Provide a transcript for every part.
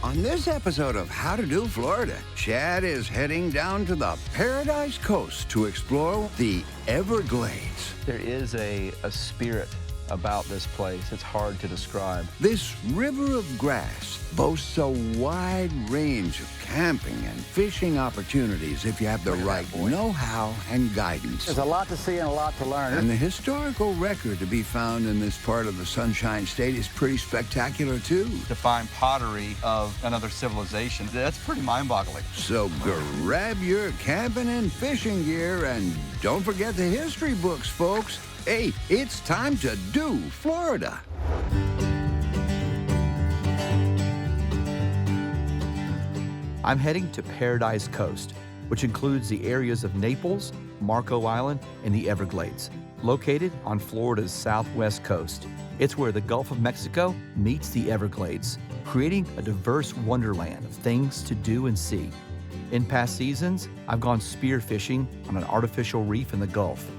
On this episode of How to Do Florida, Chad is heading down to the Paradise Coast to explore the Everglades. There is a spirit about this place. It's hard to describe. This river of grass boasts a wide range of camping and fishing opportunities if you have the right know-how and guidance. There's a lot to see and a lot to learn. And the historical record to be found in this part of the Sunshine State is pretty spectacular, too. To find pottery of another civilization, that's pretty mind-boggling. So grab your camping and fishing gear and don't forget the history books, folks. Hey, it's time to do Florida. I'm heading to Paradise Coast, which includes the areas of Naples, Marco Island, and the Everglades, located on Florida's southwest coast. It's where the Gulf of Mexico meets the Everglades, creating a diverse wonderland of things to do and see. In past seasons, I've gone spearfishing on an artificial reef in the Gulf.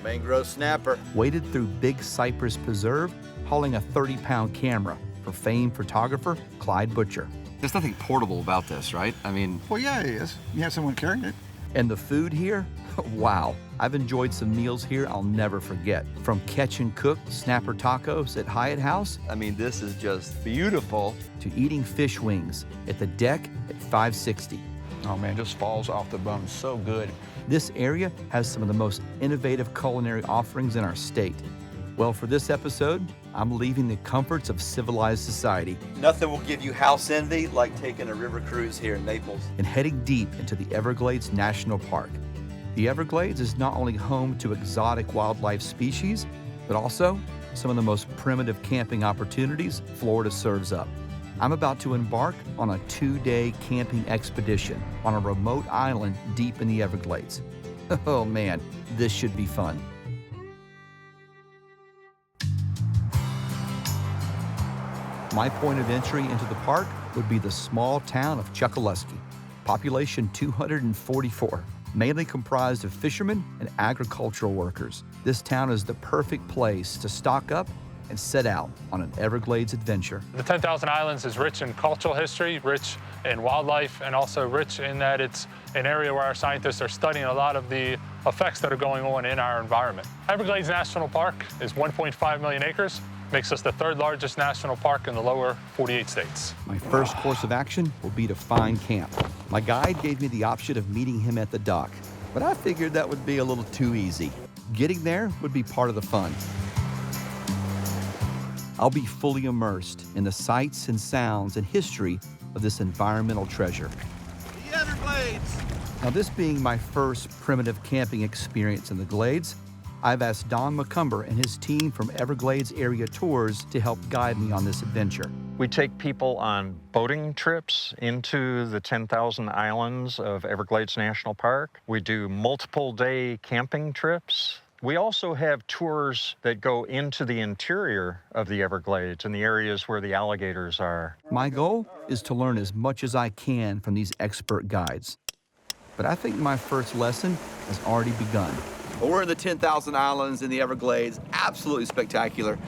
Mangrove snapper. Waded through Big Cypress Preserve, hauling a 30-pound camera for famed photographer Clyde Butcher. There's nothing portable about this, right? I mean... Well, yeah, it is. You have someone carrying it. And the food here? Wow. I've enjoyed some meals here I'll never forget. From catch and cook snapper tacos at Hyatt House. I mean, this is just beautiful. To eating fish wings at the deck at 560. Oh, man, it just falls off the bone. So good. This area has some of the most innovative culinary offerings in our state. Well, for this episode, I'm leaving the comforts of civilized society. Nothing will give you house envy like taking a river cruise here in Naples. And heading deep into the Everglades National Park. The Everglades is not only home to exotic wildlife species, but also some of the most primitive camping opportunities Florida serves up. I'm about to embark on a 2-day camping expedition on a remote island deep in the Everglades. Oh man, this should be fun. My point of entry into the park would be the small town of Chokoloskee, population 244, mainly comprised of fishermen and agricultural workers. This town is the perfect place to stock up and set out on an Everglades adventure. The 10,000 Islands is rich in cultural history, rich in wildlife, and also rich in that it's an area where our scientists are studying a lot of the effects that are going on in our environment. Everglades National Park is 1.5 million acres, makes us the third largest national park in the lower 48 states. My first course of action will be to find camp. My guide gave me the option of meeting him at the dock, but I figured that would be a little too easy. Getting there would be part of the fun. I'll be fully immersed in the sights and sounds and history of this environmental treasure. The Everglades! Now, this being my first primitive camping experience in the Glades, I've asked Don McCumber and his team from Everglades Area Tours to help guide me on this adventure. We take people on boating trips into the 10,000 islands of Everglades National Park. We do multiple day camping trips. We also have tours that go into the interior of the Everglades and the areas where the alligators are. My goal is to learn as much as I can from these expert guides. But I think my first lesson has already begun. Well, we're in the 10,000 Islands in the Everglades. Absolutely spectacular,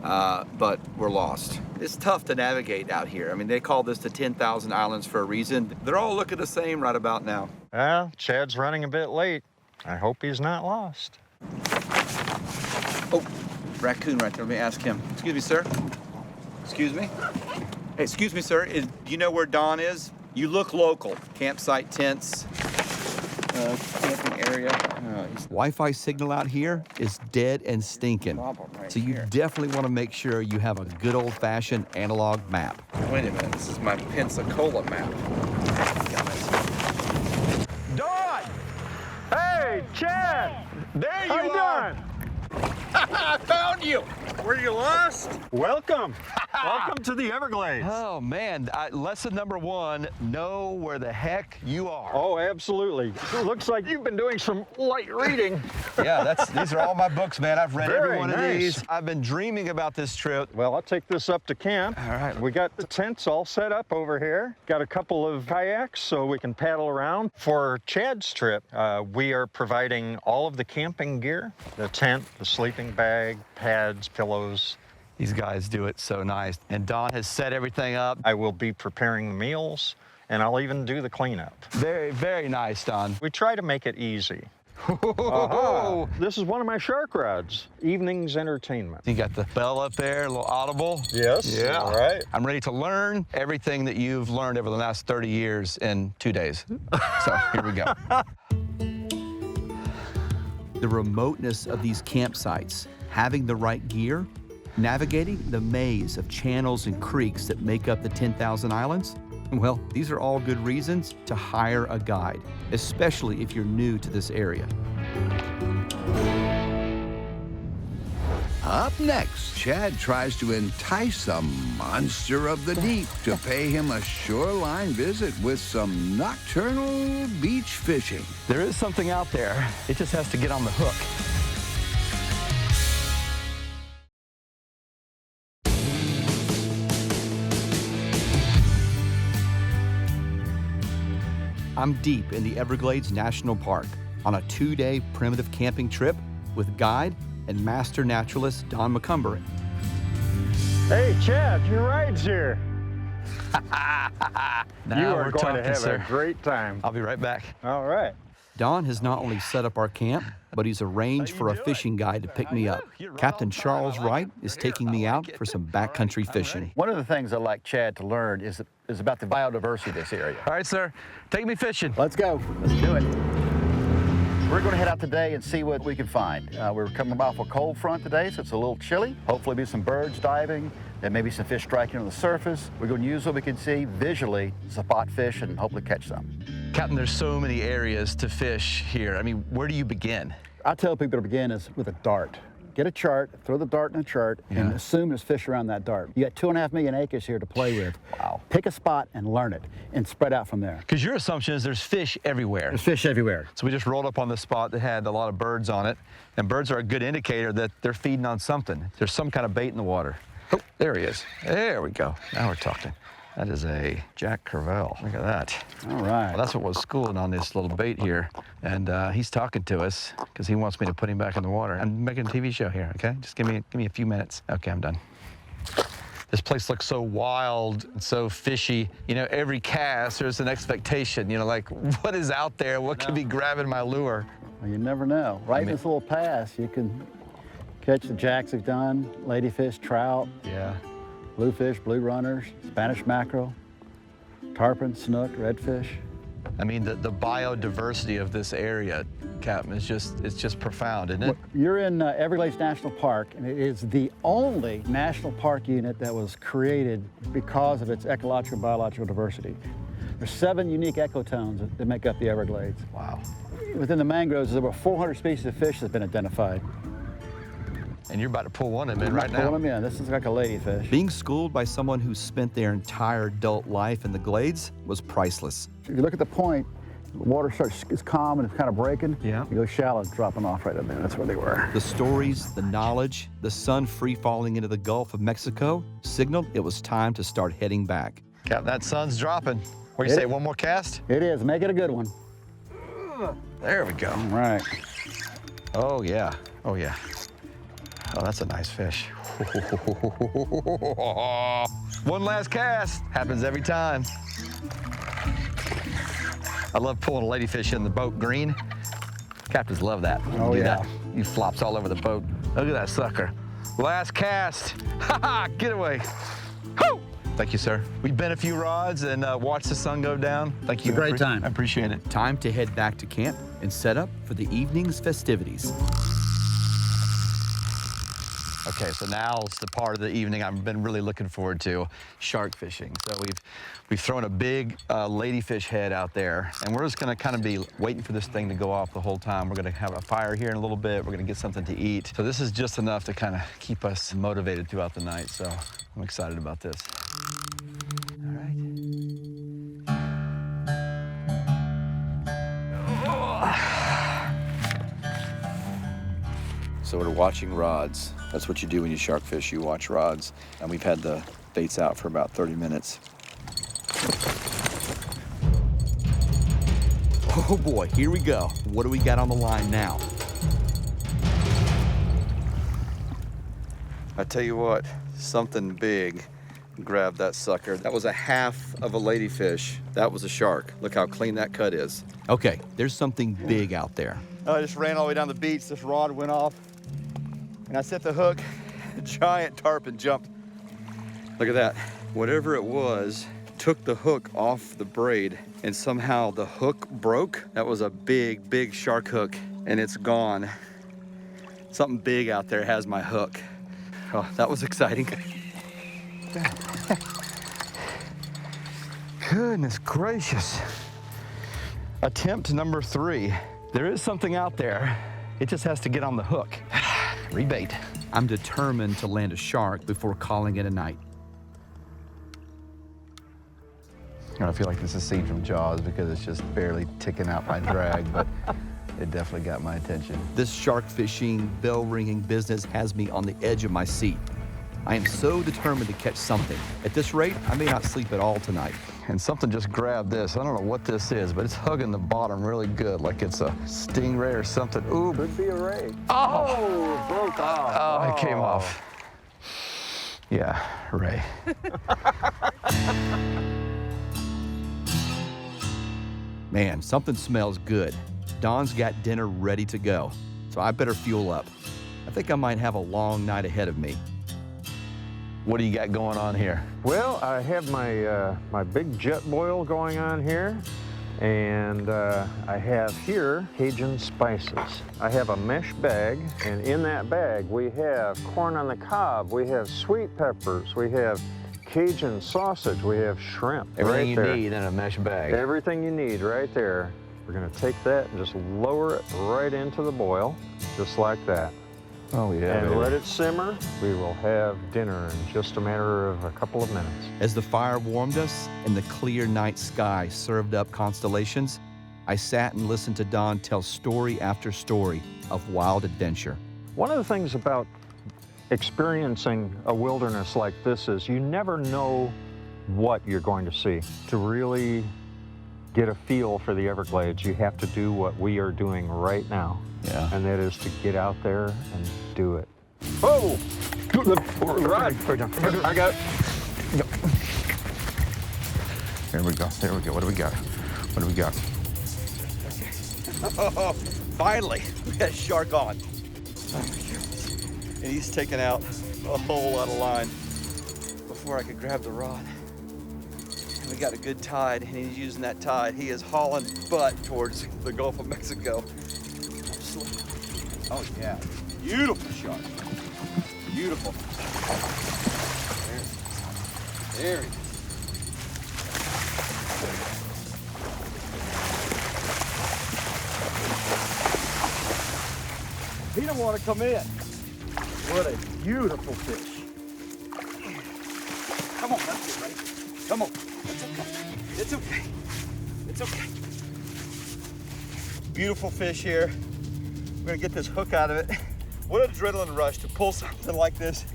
but we're lost. It's tough to navigate out here. I mean, they call this the 10,000 Islands for a reason. They're all looking the same right about now. Well, Chad's running a bit late. I hope he's not lost. Oh, raccoon right there. Let me ask him. Excuse me, sir. Excuse me. Hey, excuse me, sir. Do you know where Don is? You look local. Campsite tents, camping area. Wi-Fi signal out here is dead and stinking. So you definitely want to make sure you have a good old-fashioned analog map. Wait a minute. This is my Pensacola map. Dawn! Hey, Chad! There you are! I found you. Were you lost? Welcome. Welcome to the Everglades. Oh man, lesson number one, know where the heck you are. Oh, absolutely. It looks like you've been doing some light reading. Yeah, these are all my books, man. I've read every Very one of nice. these. I've been dreaming about this trip. Well, I'll take this up to camp. All right. We got the tents all set up over here. Got a couple of kayaks so we can paddle around. For Chad's trip, we are providing all of the camping gear, the tent, the sleeping bag, pads, pillows, These guys do it so nice. And Don has set everything up. I will be preparing the meals, and I'll even do the cleanup. Very, very nice, Don. We try to make it easy. This is one of my shark rods, evening's entertainment. You got the bell up there, a little audible. Yes. Yeah. All right. I'm ready to learn everything that you've learned over the last 30 years in 2 days. So here we go. The remoteness of these campsites, having the right gear, navigating the maze of channels and creeks that make up the 10,000 islands, well, these are all good reasons to hire a guide, especially if you're new to this area. Up next, Chad tries to entice a monster of the deep to pay him a shoreline visit with some nocturnal beach fishing. There is something out there. It just has to get on the hook. I'm deep in the Everglades National Park on a 2-day primitive camping trip with guide and master naturalist Don McCumber. Hey, Chad, your ride's here. Now You are we're going talking, to have sir. a great time. I'll be right back. All right. Don has not only set up our camp, but he's arranged for a fishing guide to pick me up. Captain Charles Wright is taking me out for some backcountry fishing. One of the things I'd like Chad to learn is about the biodiversity of this area. All right, sir, take me fishing. Let's go. Let's do it. We're going to head out today and see what we can find. We're coming off a cold front today, so it's a little chilly. Hopefully be some birds diving and maybe some fish striking on the surface. We're going to use what we can see visually, spot fish, and hopefully catch some. Captain, there's so many areas to fish here. I mean, where do you begin? I tell people to begin is with a dart. Get a chart, throw the dart in a chart, and assume there's fish around that dart. You got 2.5 million acres here to play with. Wow. Pick a spot and learn it, and spread out from there. Because your assumption is there's fish everywhere. There's fish everywhere. So we just rolled up on this spot that had a lot of birds on it, and birds are a good indicator that they're feeding on something. There's some kind of bait in the water. Oh, there he is. There we go. Now we're talking. That is a Jack Crevalle. Look at that. All right. Well, that's what was schooling on this little bait here. And he's talking to us because he wants me to put him back in the water. I'm making a TV show here, okay? Just give me a few minutes. Okay, I'm done. This place looks so wild and so fishy. You know, every cast, there's an expectation, you know, like what is out there? What could be grabbing my lure? Well, you never know. Right in this little pass, you can catch the jacks we've done, ladyfish, trout. Yeah. Bluefish, blue runners, Spanish mackerel, tarpon, snook, redfish. I mean, the biodiversity of this area, Captain, is just profound, isn't it? You're in Everglades National Park, and it is the only national park unit that was created because of its ecological and biological diversity. There's 7 unique ecotones that make up the Everglades. Wow. Within the mangroves, there's over 400 species of fish that have been identified. And you're about to pull one of them in right now. Pulling them in. This is like a ladyfish. Being schooled by someone who spent their entire adult life in the Glades was priceless. If you look at the point, the water it's calm and it's kind of breaking. Yeah. You go shallow, it's dropping off right up there. That's where they were. The stories, the knowledge, the sun free-falling into the Gulf of Mexico signaled it was time to start heading back. Captain, that sun's dropping. What do you say, one more cast? It is. Make it a good one. There we go. All right. Oh, yeah. Oh, yeah. Oh, that's a nice fish. One last cast. Happens every time. I love pulling a ladyfish in the boat green. Captains love that. Oh, yeah. That. He flops all over the boat. Look at that sucker. Last cast. Ha ha! Get away. Woo! Thank you, sir. We've bent a few rods and watched the sun go down. Thank you. It's a great time. I appreciate it. Time to head back to camp and set up for the evening's festivities. Okay, so now's the part of the evening I've been really looking forward to, shark fishing. So we've thrown a big ladyfish head out there, and we're just gonna kind of be waiting for this thing to go off the whole time. We're gonna have a fire here in a little bit. We're gonna get something to eat. So this is just enough to kind of keep us motivated throughout the night. So I'm excited about this. All right. So we're watching rods. That's what you do when you shark fish. You watch rods. And we've had the baits out for about 30 minutes. Oh boy, here we go. What do we got on the line now? I tell you what, something big grabbed that sucker. That was a half of a ladyfish. That was a shark. Look how clean that cut is. Okay, there's something big out there. I just ran all the way down the beach. This rod went off, and I set the hook. A giant tarpon jumped. Look at that. Whatever it was took the hook off the braid, and somehow the hook broke. That was a big, big shark hook, and it's gone. Something big out there has my hook. Oh, that was exciting. Goodness gracious. Attempt number 3. There is something out there. It just has to get on the hook. Rebait. I'm determined to land a shark before calling it a night. I feel like this is a scene from Jaws because it's just barely ticking out my drag, but it definitely got my attention. This shark fishing, bell-ringing business has me on the edge of my seat. I am so determined to catch something. At this rate, I may not sleep at all tonight. And something just grabbed this. I don't know what this is, but it's hugging the bottom really good, like it's a stingray or something. Ooh. Could be a ray. Oh! It broke off. Oh, it came off. Yeah, Ray. Man, something smells good. Don's got dinner ready to go, so I better fuel up. I think I might have a long night ahead of me. What do you got going on here? Well, I have my my big jet boil going on here, and I have here Cajun spices. I have a mesh bag, and in that bag we have corn on the cob, we have sweet peppers, we have Cajun sausage, we have shrimp. Everything you there. need in a mesh bag. Everything you need right there. We're gonna take that and just lower it right into the boil, just like that. Oh, yeah. And let it simmer. We will have dinner in just a matter of a couple of minutes. As the fire warmed us and the clear night sky served up constellations, I sat and listened to Don tell story after story of wild adventure. One of the things about experiencing a wilderness like this is you never know what you're going to see. To really get a feel for the Everglades, you have to do what we are doing right now. Yeah. And that is to get out there and do it. Oh! Right. I got it. There we go. There we go. What do we got? What do we got? Oh, finally, we had a shark on. Oh my goodness. And he's taking out a whole lot of line before I could grab the rod. And we got a good tide, and he's using that tide. He is hauling butt towards the Gulf of Mexico. Oh yeah, beautiful shark. Beautiful. There he is. He don't want to come in. What a beautiful fish. Come on, let's get ready. Come on. It's okay. It's okay. It's okay. Beautiful fish here. We're gonna get this hook out of it. What an adrenaline rush to pull something like this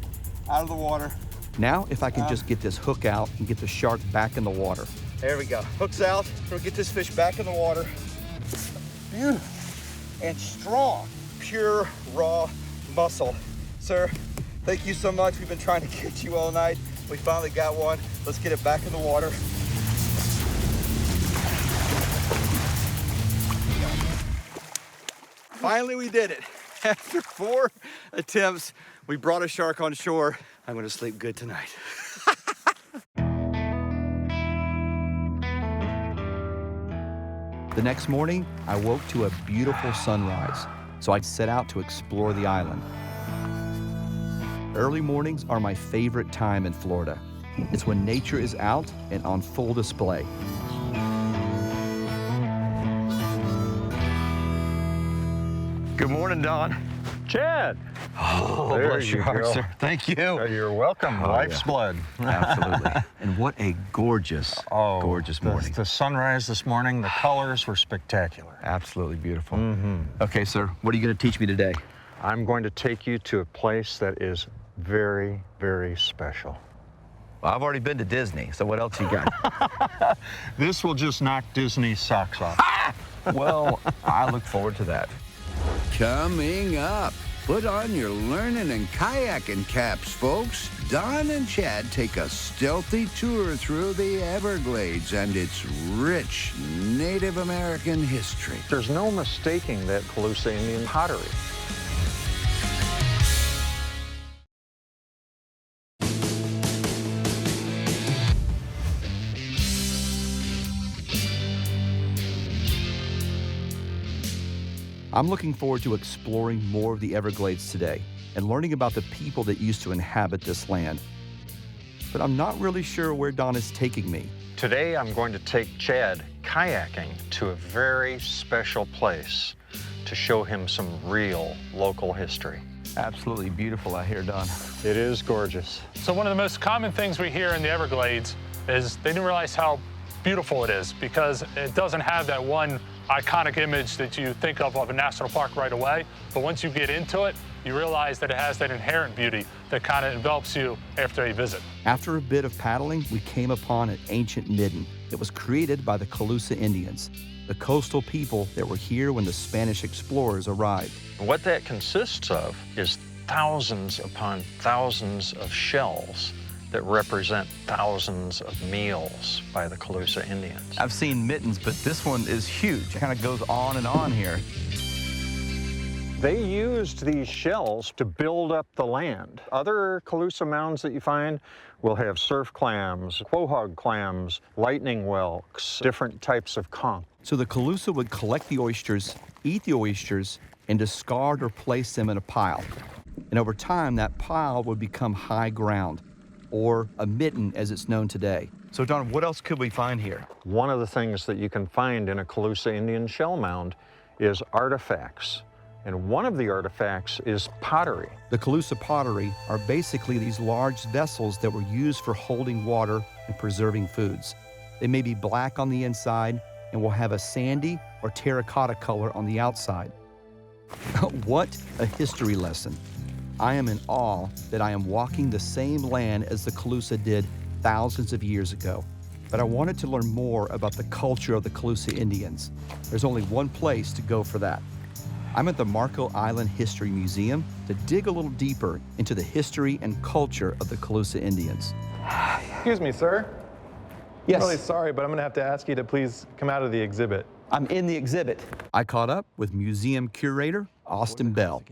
out of the water. Now, if I can just get this hook out and get the shark back in the water. There we go. Hook's out. We'll get this fish back in the water. Beautiful and strong, pure, raw muscle. Sir, thank you so much. We've been trying to get you all night. We finally got one. Let's get it back in the water. Finally, we did it. After 4 attempts, we brought a shark on shore. I'm gonna sleep good tonight. The next morning, I woke to a beautiful sunrise, so I set out to explore the island. Early mornings are my favorite time in Florida. It's when nature is out and on full display. Good morning, Don. Chad! Oh, There bless you your heart, go. sir. Thank you. You're welcome. Life's blood. Absolutely. And what a gorgeous, gorgeous morning. The sunrise this morning, the colors were spectacular. Absolutely beautiful. Okay, sir, what are you going to teach me today? I'm going to take you to a place that is very, very special. Well, I've already been to Disney, so what else you got? This will just knock Disney's socks off. Well, I look forward to that. Coming up, Put on your learning and kayaking caps, folks. Don and Chad take a stealthy tour through the Everglades and its rich Native American history. There's no mistaking that Calusa Indian pottery. I'm looking forward to exploring more of the Everglades today and learning about the people that used to inhabit this land. But I'm not really sure where Don is taking me. Today, I'm going to take Chad kayaking to a very special place to show him some real local history. Absolutely beautiful out here, Don. It is gorgeous. So one of the most common things we hear in the Everglades is they didn't realize how beautiful it is because it doesn't have that one iconic image that you think of a national park right away. But once you get into it, you realize that it has that inherent beauty that kind of envelops you after a visit. After a bit of paddling, we came upon an ancient midden that was created by the Calusa Indians, the coastal people that were here when the Spanish explorers arrived. What that consists of is thousands upon thousands of shells that represent thousands of meals by the Calusa Indians. I've seen middens, but this one is huge. It kind of goes on and on here. They used these shells to build up the land. Other Calusa mounds that you find will have surf clams, quahog clams, lightning whelks, different types of conch. So the Calusa would collect the oysters, eat the oysters, and discard or place them in a pile. And over time, that pile would become high ground, or a midden as it's known today. So Don, what else could we find here? One of the things that you can find in a Calusa Indian shell mound is artifacts. And one of the artifacts is pottery. The Calusa pottery are basically these large vessels that were used for holding water and preserving foods. They may be black on the inside and will have a sandy or terracotta color on the outside. What a history lesson. I am in awe that I am walking the same land as the Calusa did thousands of years ago. But I wanted to learn more about the culture of the Calusa Indians. There's only one place to go for that. I'm at the Marco Island History Museum to dig a little deeper into the history and culture of the Calusa Indians. Excuse me, sir. Yes. I'm really sorry, but I'm gonna have to ask you to please come out of the exhibit. I'm in the exhibit. I caught up with museum curator Austin Bell.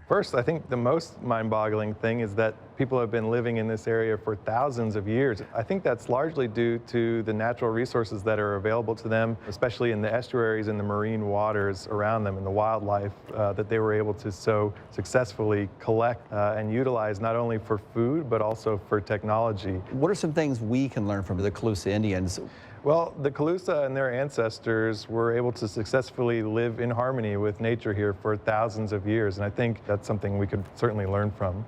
First, I think the most mind-boggling thing is that people have been living in this area for thousands of years. I think that's largely due to the natural resources that are available to them, especially in the estuaries and the marine waters around them and the wildlife that they were able to so successfully collect and utilize not only for food, but also for technology. What are some things we can learn from the Calusa Indians? Well, the Calusa and their ancestors were able to successfully live in harmony with nature here for thousands of years, and I think that's something we could certainly learn from.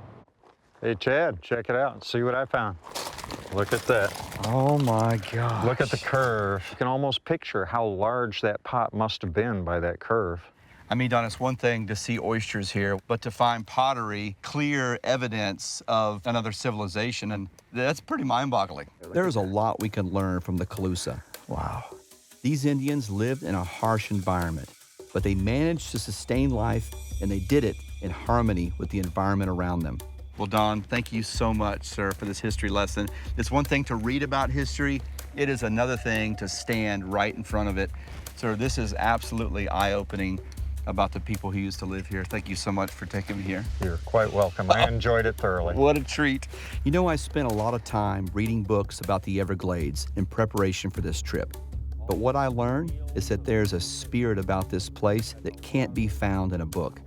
Hey, Chad, check it out and see what I found. Look at that. Oh my God. Look at the curve. You can almost picture how large that pot must have been by that curve. I mean, Don, it's one thing to see oysters here, but to find pottery, clear evidence of another civilization, and that's pretty mind-boggling. There's a lot we can learn from the Calusa. Wow. These Indians lived in a harsh environment, but they managed to sustain life, and they did it in harmony with the environment around them. Well, Don, thank you so much, sir, for this history lesson. It's one thing to read about history. It is another thing to stand right in front of it. Sir, this is absolutely eye-opening about the people who used to live here. Thank you so much for taking me here. You're quite welcome. I enjoyed it thoroughly. What a treat. You know, I spent a lot of time reading books about the Everglades in preparation for this trip. But what I learned is that there's a spirit about this place that can't be found in a book.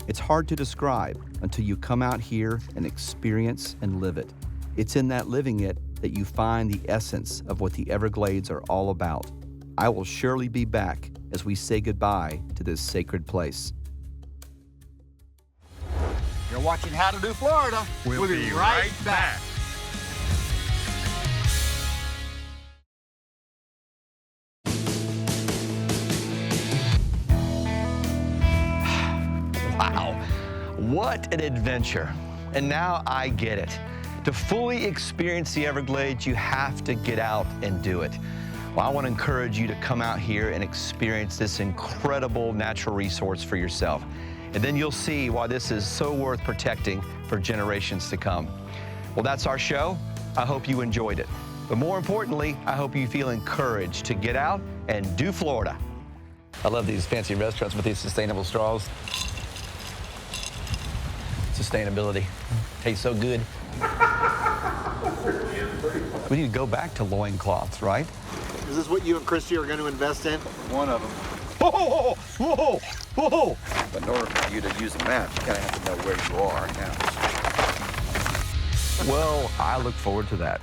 It's hard to describe until you come out here and experience and live it. It's in that living it that you find the essence of what the Everglades are all about. I will surely be back as we say goodbye to this sacred place. You're watching How to Do Florida. We'll be right back. Wow, what an adventure. And now I get it. To fully experience the Everglades, you have to get out and do it. Well, I want to encourage you to come out here and experience this incredible natural resource for yourself. And then you'll see why this is so worth protecting for generations to come. Well, that's our show. I hope you enjoyed it. But more importantly, I hope you feel encouraged to get out and do Florida. I love these fancy restaurants with these sustainable straws. Sustainability. Tastes so good. We need to go back to loincloths, right? Is this what you and Christy are going to invest in? One of them. Whoa, whoa, whoa! But in order for you to use a map, you kind of have to know where you are now. Well, I look forward to that.